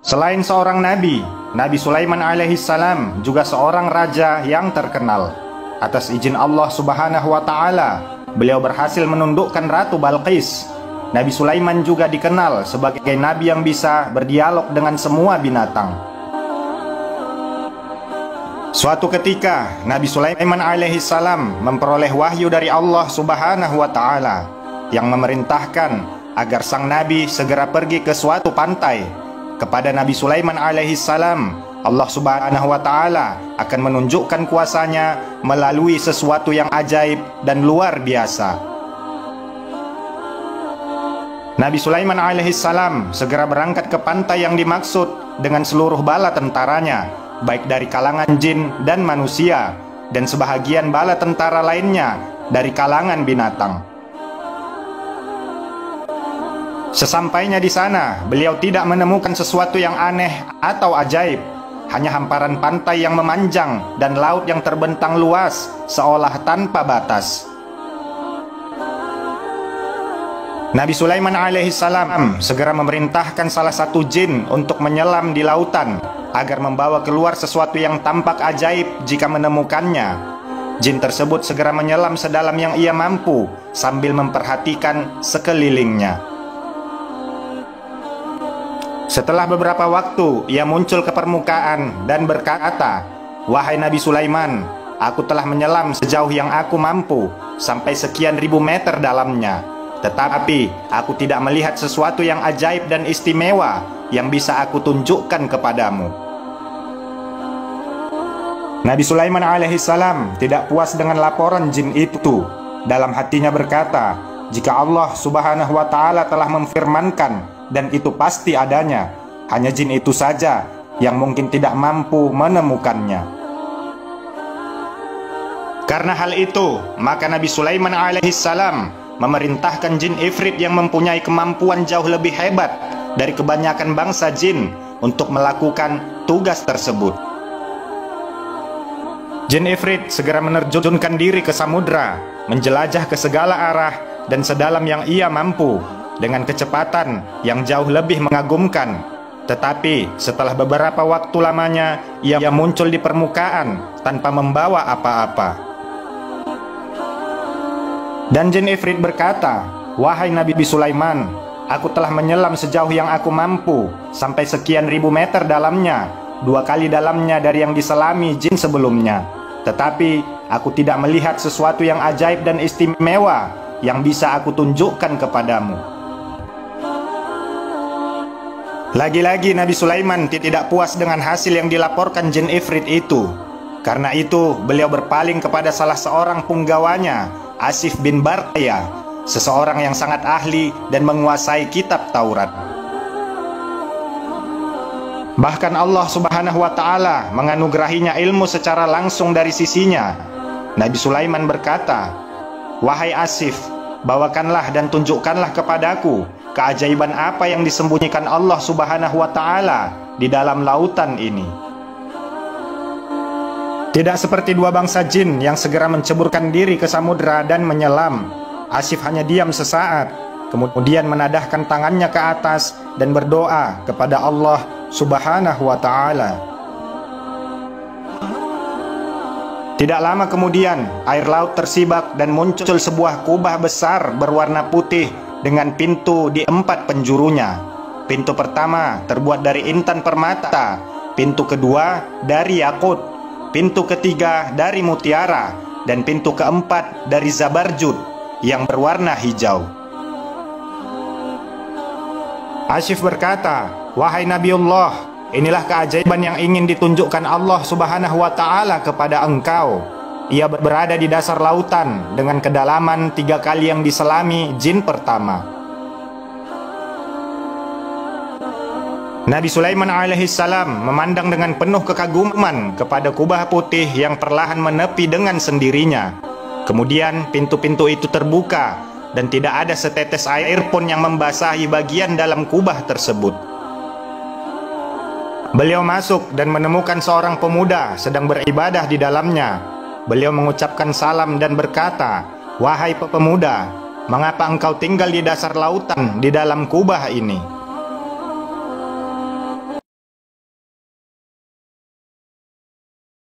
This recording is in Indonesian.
Selain seorang nabi, Nabi Sulaiman alaihissalam juga seorang raja yang terkenal. Atas izin Allah Subhanahu wa Ta'ala, beliau berhasil menundukkan Ratu Balqis. Nabi Sulaiman juga dikenal sebagai nabi yang bisa berdialog dengan semua binatang. Suatu ketika, Nabi Sulaiman alaihissalam memperoleh wahyu dari Allah Subhanahu wa Ta'ala yang memerintahkan agar sang nabi segera pergi ke suatu pantai. Kepada Nabi Sulaiman alaihissalam, Allah Subhanahu wa Ta'ala akan menunjukkan kuasanya melalui sesuatu yang ajaib dan luar biasa. Nabi Sulaiman alaihissalam segera berangkat ke pantai yang dimaksud dengan seluruh bala tentaranya, baik dari kalangan jin dan manusia, dan sebahagian bala tentara lainnya dari kalangan binatang. Sesampainya di sana, beliau tidak menemukan sesuatu yang aneh atau ajaib, hanya hamparan pantai yang memanjang dan laut yang terbentang luas seolah tanpa batas. Nabi Sulaiman alaihissalam segera memerintahkan salah satu jin untuk menyelam di lautan agar membawa keluar sesuatu yang tampak ajaib jika menemukannya. Jin tersebut segera menyelam sedalam yang ia mampu sambil memperhatikan sekelilingnya. Setelah beberapa waktu, ia muncul ke permukaan dan berkata, "Wahai Nabi Sulaiman, aku telah menyelam sejauh yang aku mampu, sampai sekian ribu meter dalamnya. Tetapi, aku tidak melihat sesuatu yang ajaib dan istimewa yang bisa aku tunjukkan kepadamu." Nabi Sulaiman alaihissalam tidak puas dengan laporan jin itu. Dalam hatinya berkata, jika Allah Subhanahu wa Ta'ala telah memfirmankan, dan itu pasti adanya, hanya jin itu saja yang mungkin tidak mampu menemukannya. Karena hal itu, maka Nabi Sulaiman alaihissalam memerintahkan jin Ifrit yang mempunyai kemampuan jauh lebih hebat dari kebanyakan bangsa jin untuk melakukan tugas tersebut. Jin Ifrit segera menerjunkan diri ke samudra, menjelajah ke segala arah dan sedalam yang ia mampu, dengan kecepatan yang jauh lebih mengagumkan. Tetapi setelah beberapa waktu lamanya, ia muncul di permukaan tanpa membawa apa-apa. Dan jin Ifrit berkata, "Wahai Nabi Sulaiman, aku telah menyelam sejauh yang aku mampu, sampai sekian ribu meter dalamnya, 2 kali dalamnya dari yang diselami jin sebelumnya. Tetapi aku tidak melihat sesuatu yang ajaib dan istimewa yang bisa aku tunjukkan kepadamu." Lagi-lagi Nabi Sulaiman tidak puas dengan hasil yang dilaporkan jin Ifrit itu. Karena itu beliau berpaling kepada salah seorang punggawanya, Asif bin Barqiyah, seseorang yang sangat ahli dan menguasai kitab Taurat. Bahkan Allah Subhanahu wa Ta'ala menganugerahinya ilmu secara langsung dari sisinya. Nabi Sulaiman berkata, "Wahai Asif, bawakanlah dan tunjukkanlah kepadaku keajaiban apa yang disembunyikan Allah Subhanahu wa Ta'ala di dalam lautan ini." Tidak seperti dua bangsa jin yang segera menceburkan diri ke samudra dan menyelam, Asif hanya diam sesaat, kemudian menadahkan tangannya ke atas dan berdoa kepada Allah Subhanahu wa Ta'ala. Tidak lama kemudian, air laut tersibak dan muncul sebuah kubah besar berwarna putih dengan pintu di 4 penjurunya. Pintu pertama terbuat dari intan permata, pintu kedua dari yakut, pintu ketiga dari mutiara, dan pintu keempat dari zabarjud yang berwarna hijau. Asif berkata, "Wahai Nabiullah, inilah keajaiban yang ingin ditunjukkan Allah Subhanahu wa Ta'ala kepada engkau. Ia berada di dasar lautan dengan kedalaman 3 kali yang diselami jin pertama." Nabi Sulaiman alaihissalam memandang dengan penuh kekaguman kepada kubah putih yang perlahan menepi dengan sendirinya. Kemudian pintu-pintu itu terbuka dan tidak ada setetes air pun yang membasahi bagian dalam kubah tersebut. Beliau masuk dan menemukan seorang pemuda sedang beribadah di dalamnya. Beliau mengucapkan salam dan berkata, "Wahai pemuda, mengapa engkau tinggal di dasar lautan di dalam kubah ini?"